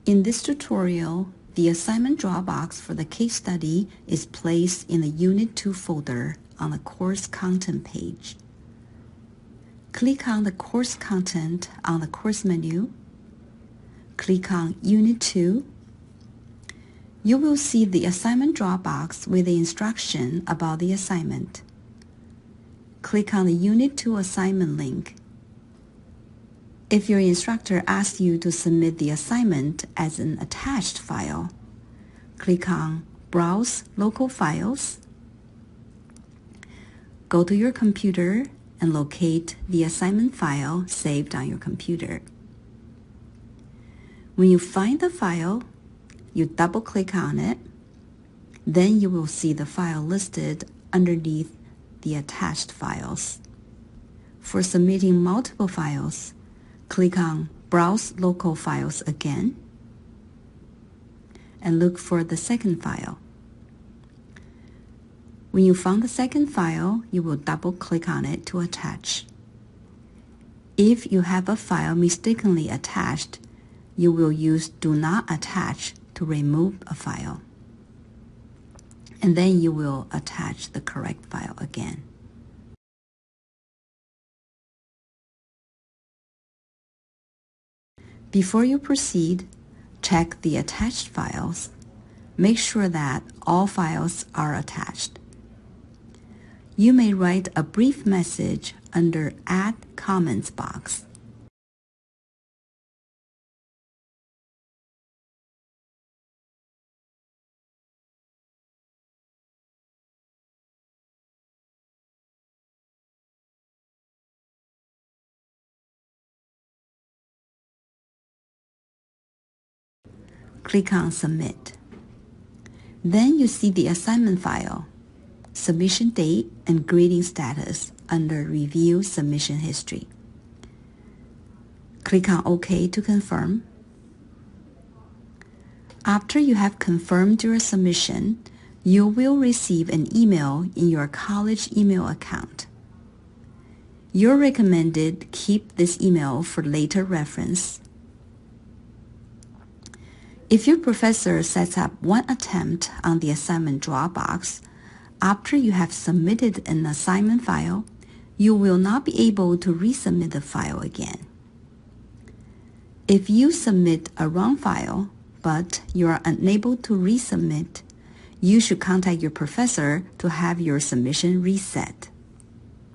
In this tutorial, the assignment Dropbox for the case study is placed in the Unit 2 folder on the course content page. Click on the course content on the course menu. Click on Unit 2. You will see the assignment Dropbox with the instruction about the assignment. Click on the Unit 2 assignment link. If your instructor asks you to submit the assignment as an attached file, click on Browse Local Files. Go to your computer and locate the assignment file saved on your computer. When you find the file, you double-click on it. Then you will see the file listed underneath the attached files. For submitting multiple files, click on Browse Local Files again and look for the second file. When you found the second file, you will double-click on it to attach. If you have a file mistakenly attached, you will use Do Not Attach to remove a file. And then you will attach the correct file again. Before you proceed, check the attached files. Make sure that all files are attached. You may write a brief message under Add Comments box. Click on Submit. Then you see the assignment file, submission date, and grading status under Review Submission History. Click on OK to confirm. After you have confirmed your submission, you will receive an email in your college email account. You're recommended keep this email for later reference. If your professor sets up one attempt on the assignment Dropbox, after you have submitted an assignment file, you will not be able to resubmit the file again. If you submit a wrong file, but you are unable to resubmit, you should contact your professor to have your submission reset.